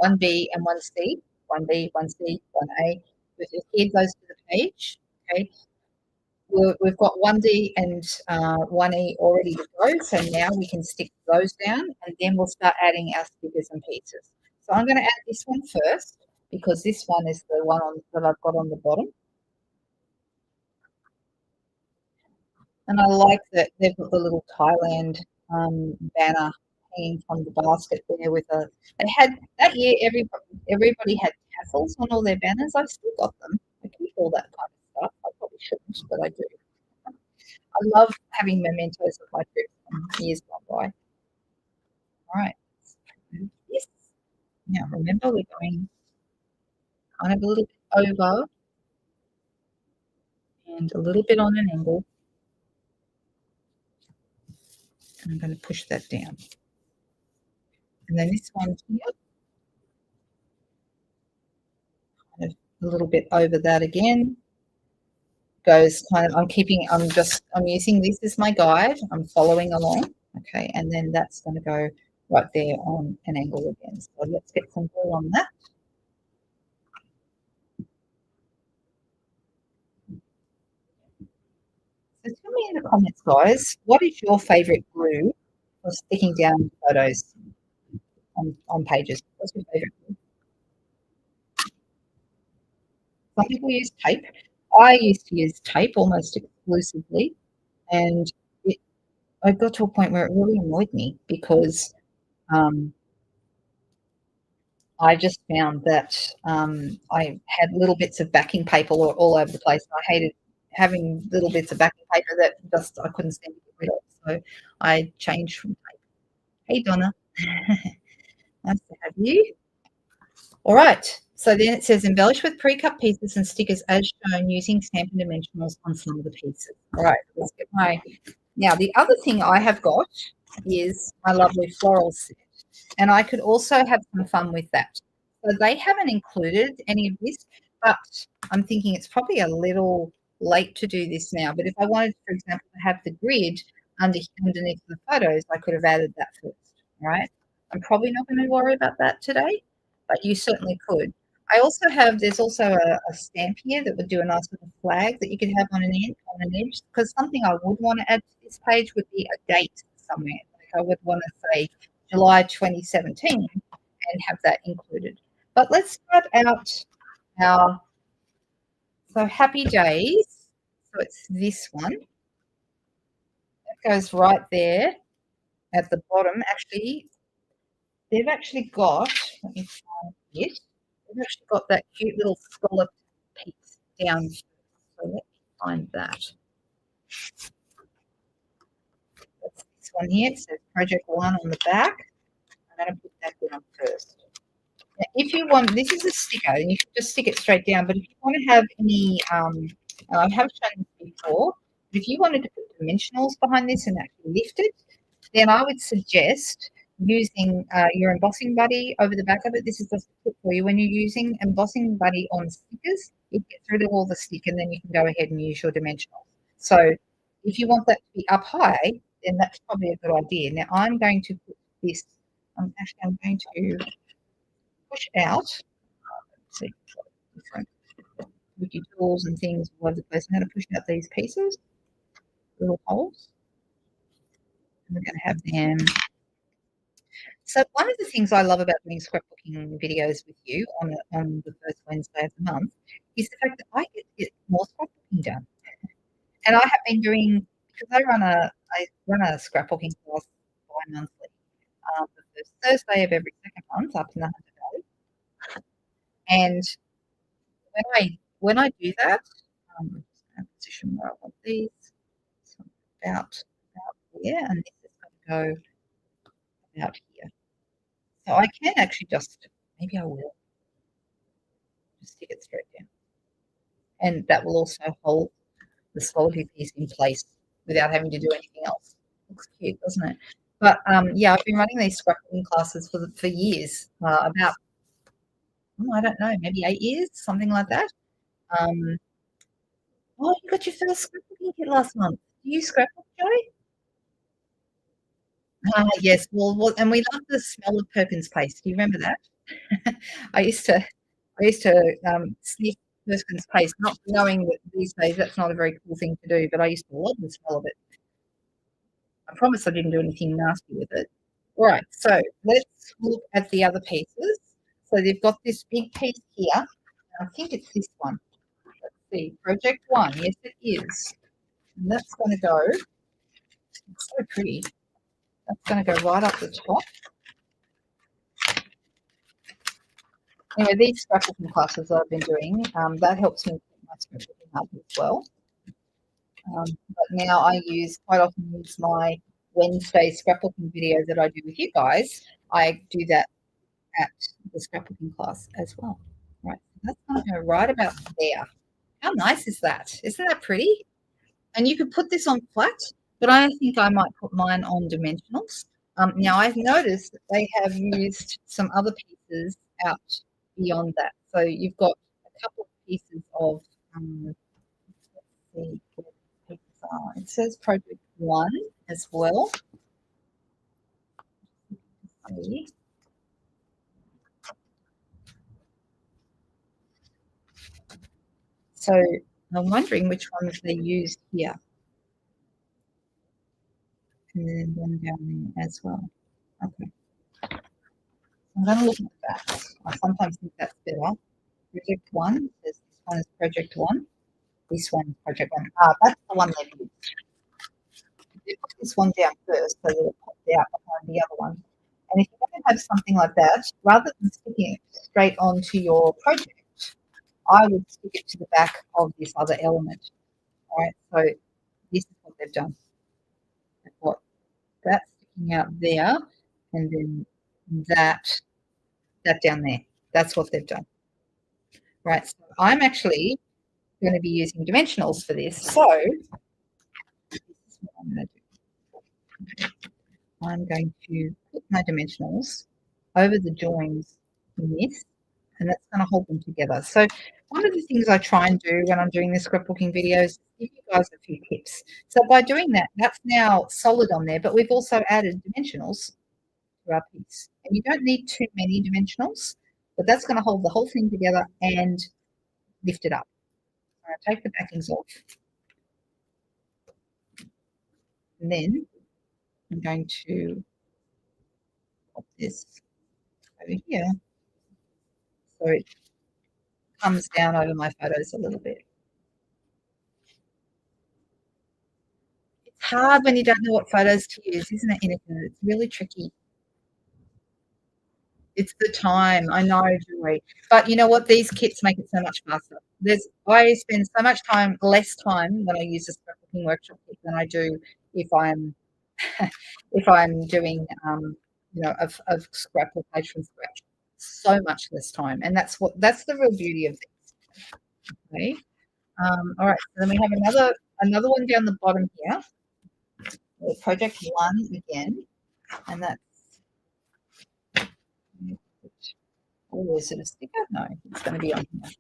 1B, and 1C. 1B, 1C, 1A. We've adhered those to the page. Okay. We've got 1D and 1E already to go. So now we can stick those down and then we'll start adding our stickers and pieces. So I'm going to add this one first because this one is the one that I've got on the bottom. And I like that they've got the little Thailand banner hanging from the basket there with a. They had that year. Everybody had tassels on all their banners. I've still got them. I keep all that kind of stuff. I probably shouldn't, but I do. I love having mementos of my trips from years gone by. All right. Yes. Now remember, we're going kind of a little bit over and a little bit on an angle. And I'm going to push that down. And then this one here, kind of a little bit over that again. Goes kind of, I'm using this as my guide. I'm following along. Okay. And then that's going to go right there on an angle again. So let's get some glue on that. So tell me in the comments, guys, what is your favorite glue for sticking down photos on pages? What's your favorite glue? Some people use tape. I used to use tape almost exclusively, and I got to a point where it really annoyed me because um, I just found that I had little bits of backing paper all over the place. I hated having little bits of backing paper that just I couldn't stand to get rid of. So I changed from tape. Hey, Donna. Nice to have you. All right. So then it says embellish with pre-cut pieces and stickers as shown using Stampin' Dimensionals on some of the pieces. All right. Let's get my. Now, the other thing I have got is my lovely floral set. And I could also have some fun with that. So they haven't included any of this, but I'm thinking it's probably a little late to do this now. But if I wanted, for example, to have the grid underneath the photos, I could have added that first, right? I'm probably not going to worry about that today, but you certainly could. There's also a stamp here that would do a nice little flag that you could have on an edge, because something I would want to add to this page would be a date somewhere. Like I would want to say July 2017 and have that included. But let's start out our, so happy days. So it's this one. That goes right there at the bottom. Actually, they've actually got, let me find it. They've actually got that cute little scallop piece down. So let me find that. That's this one here. It says Project One on the back. I'm going to put that down first. Now, if you want, this is a sticker, and you can just stick it straight down. But if you want to have any, I have shown this before, but if you wanted to put dimensionals behind this and actually lift it, then I would suggest using your embossing buddy over the back of it. This is just a tip for you. When you're using embossing buddy on stickers, it gets rid of all the stick, and then you can go ahead and use your dimensionals. So if you want that to be up high, then that's probably a good idea. Now I'm going to put this. I'm going to push out. Let's see, different wiki tools and things all over the place. I'm going to push out these pieces, little holes. And we're going to have them. So one of the things I love about doing scrapbooking videos with you on the first Wednesday of the month is the fact that I get to get more scrapbooking done. And I have been doing, because I run a scrapbooking class bi-monthly, the first Thursday of every second month up in the 100 days. And when I do that, I'm just gonna position where I want these. So about there, and this is gonna go about here. So I can actually just maybe I will just stick it straight down. And that will also hold the solid piece in place without having to do anything else. Looks cute, doesn't it? But yeah, I've been running these scrapbooking classes for years, about I don't know, maybe 8 years, something like that. Um, oh, you got your first scrapbooking kit last month. Do you scrapbook, Joey? Yes. Well, and we love the smell of Perkins paste. Do you remember that? I used to, sniff Perkins paste, not knowing that these days that's not a very cool thing to do, but I used to love the smell of it. I promise I didn't do anything nasty with it. All right, so let's look at the other pieces. So they've got this big piece here. I think it's this one. Let's see, project one. Yes, it is. And that's going to go, it's so pretty. That's going to go right up the top. Anyway, these scrapbooking classes that I've been doing, that helps me keep my scrapbooking up as well. But now I quite often use my Wednesday scrapbooking video that I do with you guys. I do that at the scrapbooking class as well. Right, that's going to go right about there. How nice is that? Isn't that pretty? And you could put this on flat, but I think I might put mine on dimensionals. Now I've noticed that they have used some other pieces out beyond that. So you've got a couple of pieces of, let's see what the pieces are. It says project one as well. So I'm wondering which ones they used here. And then one down there as well. Okay. I'm going to look at that. I sometimes think that's better. Project one, this one is project one. This one is project one. That's the one they've used. They put this one down first, so that it pops out behind the other one. And if you're going to have something like that, rather than sticking it straight onto your project, I would stick it to the back of this other element. All right, so this is what they've done. They've got that sticking out there, and then that down there. That's what they've done. Right, so I'm actually going to be using dimensionals for this. So this is what I'm going to do. I'm going to put my dimensionals over the joins in this, and that's going to hold them together. So one of the things I try and do when I'm doing the scrapbooking videos is give you guys a few tips. So by doing that, that's now solid on there, but we've also added dimensionals to our piece. And you don't need too many dimensionals, but that's going to hold the whole thing together and lift it up. So I take the backings off. And then I'm going to pop this over here so it comes down over my photos a little bit. It's hard when you don't know what photos to use, isn't it, Inigo? It's really tricky. It's the time. I know, Joy. But you know what? These kits make it so much faster. I spend so much less time when I use a scrapbooking workshop kit than I do if I'm if I'm doing a scrapbook page from scratch. So much less time, and that's the real beauty of this. Okay. All right. So then we have another one down the bottom here. Project one again, and that's. Oh, is it a sticker? No, it's going to be on here.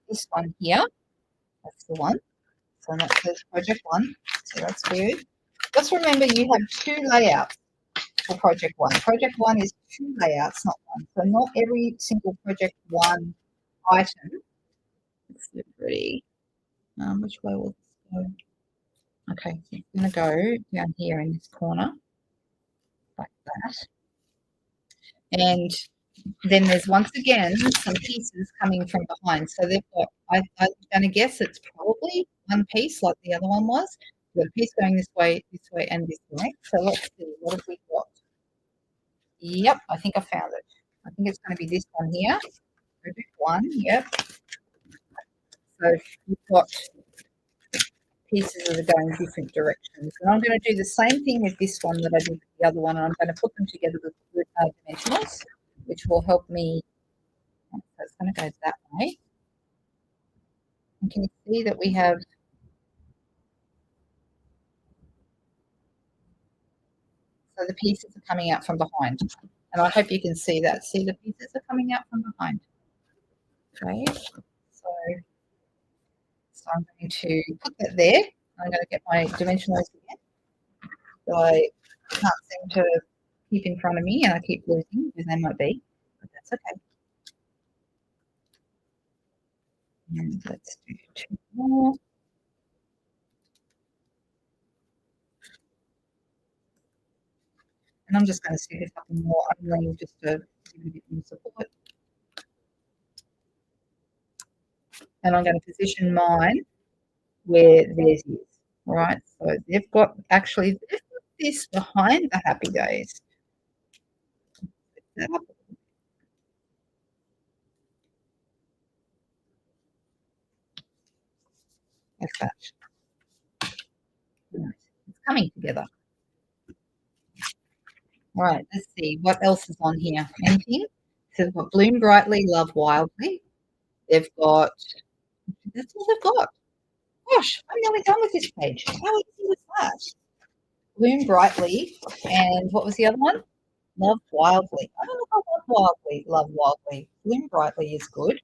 This one here, that's the one. So that says project one. So that's good. Just remember you have two layouts for project one. Project one is two layouts, not one. So not every single project one item. It's pretty. Which way will this go? Okay, so it's going to go down here in this corner, like that. And then there's once again some pieces coming from behind. So they've got, I'm going to guess it's probably one piece like the other one was. We've got a piece going this way, and this way. So let's see, what have we got? Yep, I think I found it. I think it's going to be this one here. Project one, yep. So you've got pieces that are going different directions. And I'm going to do the same thing with this one that I did with the other one. And I'm going to put them together with dimensionals, which will help me. So it's going to go that way. And can you see that we have so the pieces are coming out from behind. And I hope you can see that. See, the pieces are coming out from behind. Okay. So I'm going to put that there. I'm going to get my dimensionals again. So I can't seem to keep in front of me and I keep losing because they might be, but that's okay. And let's do 2 more. And I'm just going to stick a couple more underneath just to give a bit more support. And I'm going to position mine where theirs is. All right, so they've got this behind the happy days. Like that. It's coming together. All right, let's see what else is on here. Anything? So they've got Bloom Brightly, Love Wildly. They've got, that's all they've got. Gosh, I'm nearly done with this page. How easy was that? Bloom Brightly, and what was the other one? Love Wildly. I don't know if I love Wildly. Bloom Brightly is good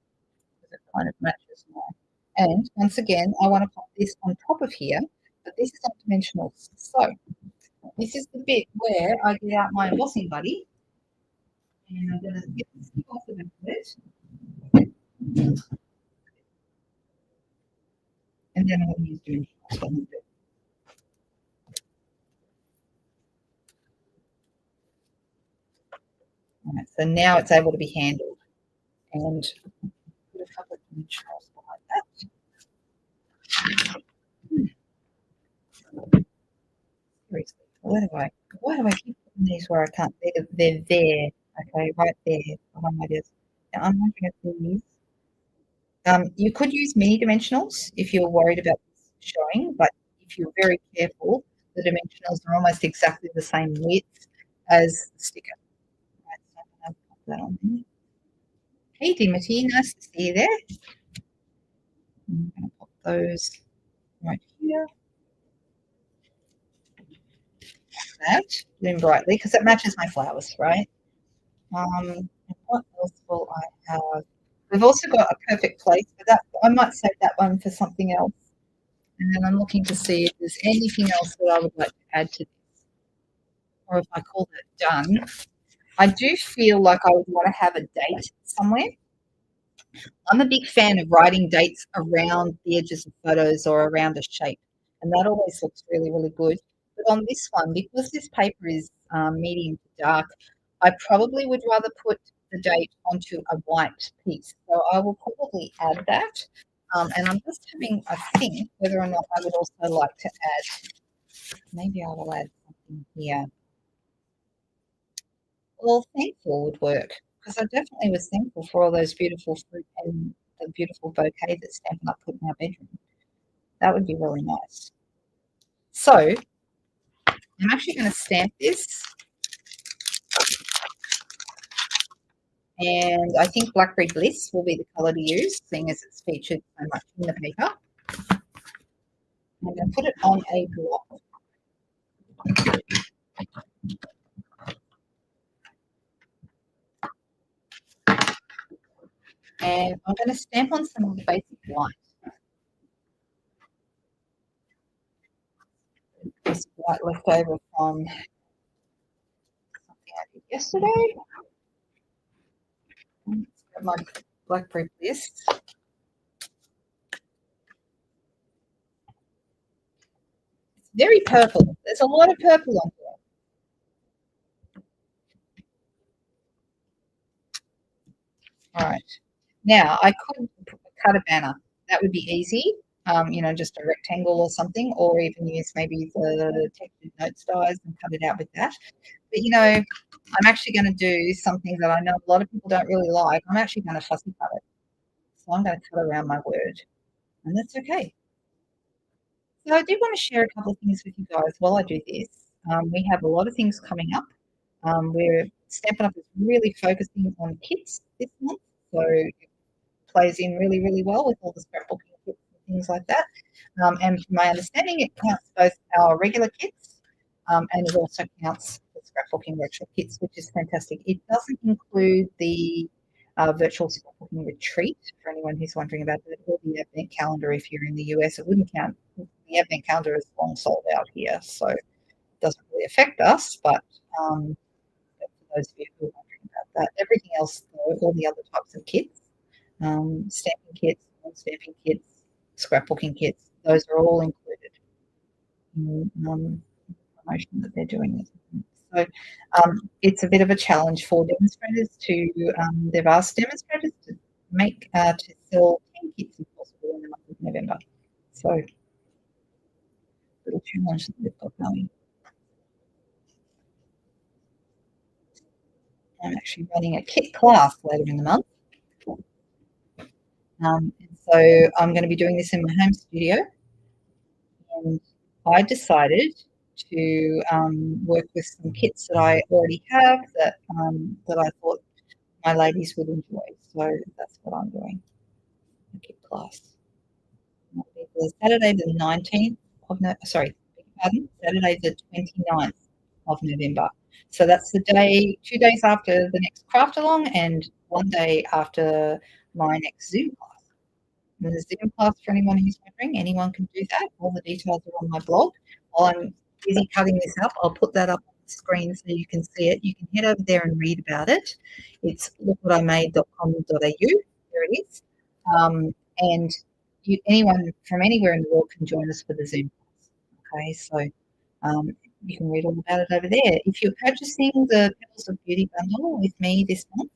because it kind of matches mine. And once again, I want to put this on top of here, but this is on dimensionals. So this is the bit where I get out my embossing buddy, and I'm going to get this off the back of it. And then I'm going to use dimensionals. All right, so now it's able to be handled. And put a couple of dimensionals behind that. Seriously, why do I keep putting these where I can't? They're there, okay, right there behind my desk. Now I'm looking at these. You could use mini dimensionals if you're worried about this showing, but if you're very careful, the dimensionals are almost exactly the same width as the sticker. Right, so I'm going to pop that on there. Hey, Dimity, nice to see you there. I'm going to pop those right here. Like that, Bloom Brightly, because it matches my flowers, right? What else will I have? We've also got a perfect place, but that I might save that one for something else. And then I'm looking to see if there's anything else that I would like to add to this, or if I call it done. I do feel like I would want to have a date somewhere. I'm a big fan of writing dates around the edges of photos or around a shape, and that always looks really, really good. But on this one, because this paper is medium to dark, I probably would rather put the date onto a white piece. So I will probably add that. And I'm just having a think whether or not I would also like to add, maybe I will add something here. Well, thankful would work because I definitely was thankful for all those beautiful fruit and the beautiful bouquet that Stampin' Up put in our bedroom. That would be really nice. So I'm actually going to stamp this. And I think Blackberry Bliss will be the colour to use, seeing as it's featured so much in the paper. I'm going to put it on a block. And I'm going to stamp on some of the basic white. This white left over from something I did yesterday. Let's grab my Blackberry Bliss. It's very purple. There's a lot of purple on here. All right. Now, I could cut a banner. That would be easy, just a rectangle or something, or even use maybe the textured notes dies and cut it out with that. But, I'm actually going to do something that I know a lot of people don't really like. I'm actually going to fussy cut it. So I'm going to cut around my word. and that's okay. So I do want to share a couple of things with you guys while I do this. We have a lot of things coming up. We're Stampin' Up is really focusing on kits this month, so it plays in really, really well with all the scrapbooking kits and things like that. And from my understanding, it counts both our regular kits and it also counts the scrapbooking workshop kits, which is fantastic. It doesn't include the virtual scrapbooking retreat for anyone who's wondering about it, or the advent calendar if you're in the US. It wouldn't count. The advent calendar is long sold out here, so it doesn't really affect us. But for those of you who are wondering about that, everything else, though, all the other types of kits, stamping kits, non-stamping kits, scrapbooking kits, those are all included in promotion that they're doing at the moment. So it's a bit of a challenge for demonstrators to, they've asked demonstrators to to sell 10 kits if possible in the month of November. So, little challenge that they've got going. I'm actually running a kit class later in the month. And so I'm going to be doing this in my home studio. And I decided to work with some kits that I already have that I thought my ladies would enjoy. So that's what I'm doing, a kit class. Saturday the 19th of Saturday the 29th of November. So that's the day, 2 days after the next craft along and 1 day after my next Zoom class. And the Zoom class, for anyone who's wondering, anyone can do that. All the details are on my blog. While I'm busy cutting this up, I'll put that up on the screen so you can see it. You can head over there and read about it. It's lookwatimade.com.au. There it is. And anyone from anywhere in the world can join us for the Zoom class. Okay, so you can read all about it over there. If you're purchasing the Petals of Beauty bundle with me this month,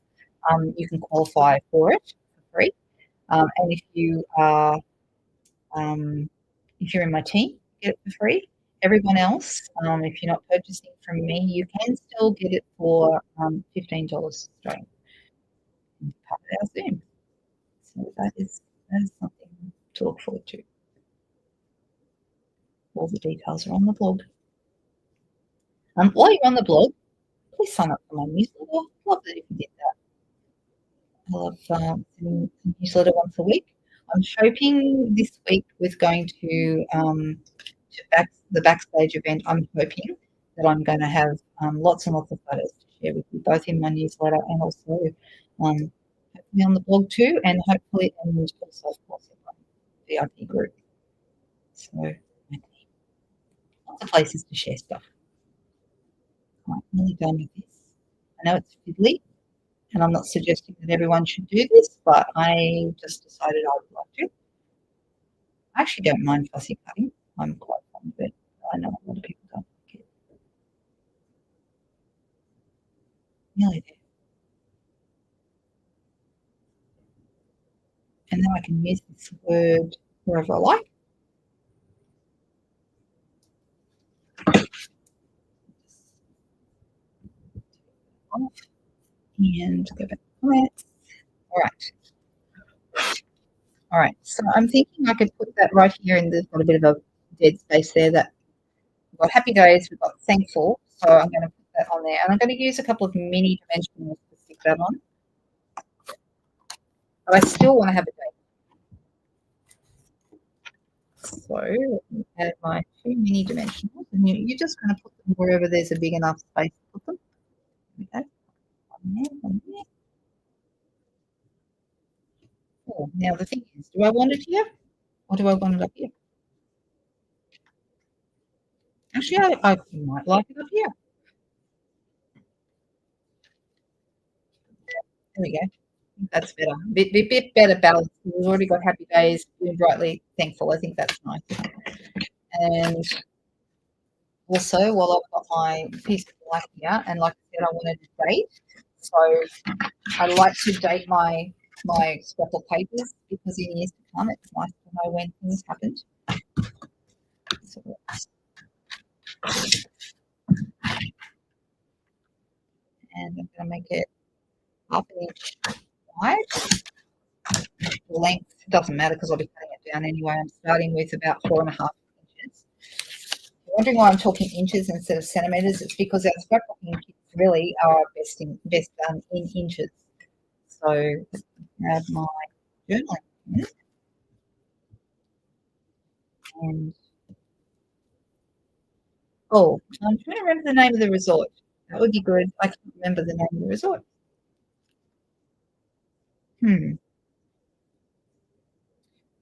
you can qualify for it for free. And if you're in my team, get it for free. Everyone else, if you're not purchasing from me, you can still get it for $15 Australian. Part of our Zoom. So that is something to look forward to. All the details are on the blog. While you're on the blog, please sign up for my newsletter. Love it if you did that. I love sending a newsletter once a week. I'm hoping this week with going to the backstage event, I'm hoping that I'm going to have lots and lots of photos to share with you, both in my newsletter and also hopefully on the blog too, and hopefully and also of course in my VIP group. So lots of places to share stuff. I'm really done with this. I know it's fiddly, and I'm not suggesting that everyone should do this, but I just decided I would like to. I actually don't mind fussy cutting. I'm quite fond of it. I know a lot of people don't like it. Nearly there. And then I can use this word wherever I like. And go back to comments. All right. All right. So I'm thinking I could put that right here in got a bit of a dead space there. That we've got happy days, we've got thankful. So I'm going to put that on there. And I'm going to use a couple of mini dimensionals to stick that on. But I still want to have a date. So let me add my 2 mini dimensionals. And you're just going to put them wherever there's a big enough space to put them. Okay. On there. Oh, now the thing is, do I want it here or do I want it up here? Actually, I might like it up here. There we go. That's better. Bit better balance. We've already got happy days, doing brightly, thankful. I think that's nice. And also, while I've got my piece of black here, and like I said, I wanted to date. So I like to date my scrapbook papers because in years to come, it's nice to know when things happened. So, and I'm going to make it half an inch wide. The length doesn't matter because I'll be cutting it down anyway. I'm starting with about 4.5 inches. If you're wondering why I'm talking inches instead of centimeters, it's because our scrapbooking kits really are best done in inches. So grab my journaling pen and oh, I'm trying to remember the name of the resort. That would be good. I can't remember the name of the resort.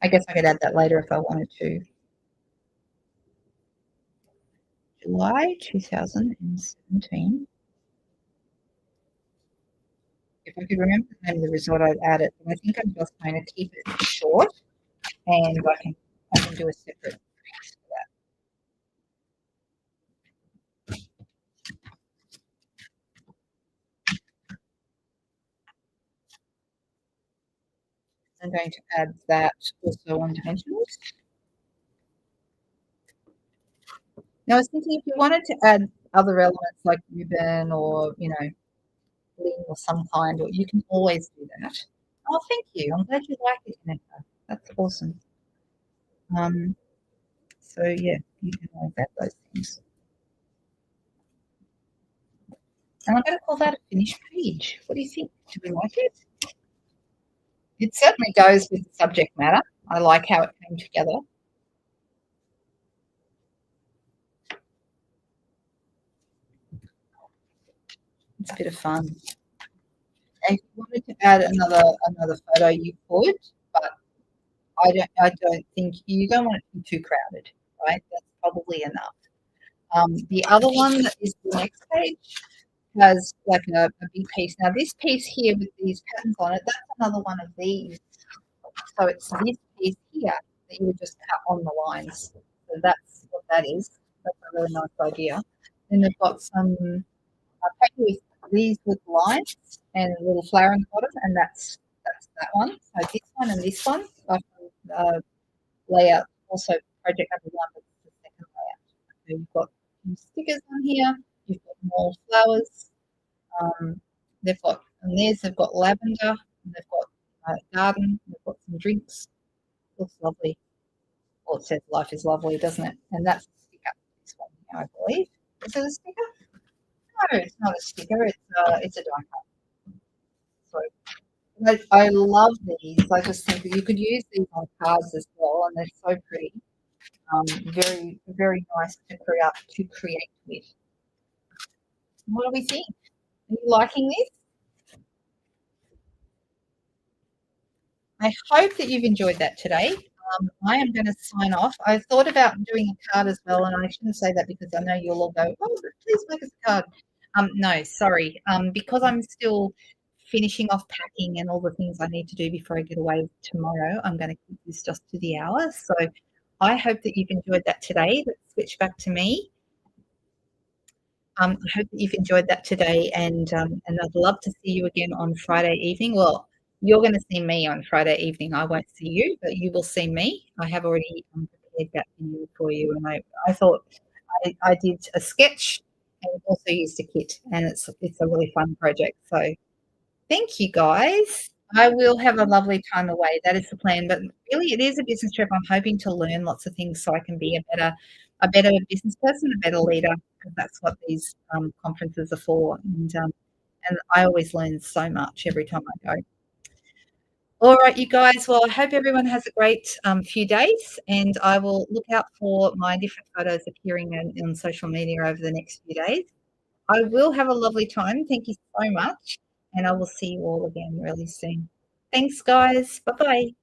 I guess I could add that later if I wanted to. July 2017. If I could remember the name of the resort, I'd add it. But I think I'm just going to keep it short, and I can do a separate piece for that. I'm going to add that also on dimensionals. Now, I was thinking if you wanted to add other elements like ribbon or, bling or some kind, or you can always do that. Oh, thank you. I'm glad you like it, Jennifer. That's awesome. So yeah, you can always add those things. And I'm going to call that a finished page. What do you think? Do we like it? It certainly goes with the subject matter. I like how it came together. It's a bit of fun. And if you wanted to add another photo, you could, but I don't think you don't want it to be too crowded, right? That's probably enough. The other one that is the next page has like a big piece. Now this piece here with these patterns on it, that's another one of these. So it's this piece here that you would just cut on the lines. So that's what that is. That's a really nice idea. Then they've got some paper with these with lines and a little flower in the bottom, and that's that one. So this one and this one are from layout, also project number one, that's the second layout. So you've got some stickers on here, you've got more flowers. They've got, and they've got lavender, and they've got garden, they've got some drinks. Looks lovely. Well, it says life is lovely, doesn't it? And that's a sticker. This one here, I believe. Is it a sticker? No, it's not a sticker. It's a die cut. So I love these. I just think that you could use these on cards as well, and they're so pretty. Very, very nice to create with. What do we think? Are you liking this? I hope that you've enjoyed that today. I am going to sign off. I thought about doing a card as well, and I shouldn't say that because I know you'll all go, "Oh, please make us a card." No, sorry. Because I'm still finishing off packing and all the things I need to do before I get away tomorrow, I'm going to keep this just to the hour. So I hope that you've enjoyed that today. Let's switch back to me. I hope that you've enjoyed that today, and I'd love to see you again on Friday evening. Well, you're going to see me on Friday evening. I won't see you, but you will see me. I have already prepared that video for you, and I thought I did a sketch and also used a kit, and it's a really fun project. So thank you, guys. I will have a lovely time away. That is the plan. But really, it is a business trip. I'm hoping to learn lots of things so I can be a better business person, a better leader, because that's what these conferences are for. And I always learn so much every time I go. All right, you guys. Well, I hope everyone has a great few days, and I will look out for my different photos appearing on social media over the next few days. I will have a lovely time. Thank you so much, and I will see you all again really soon. Thanks, guys. Bye-bye.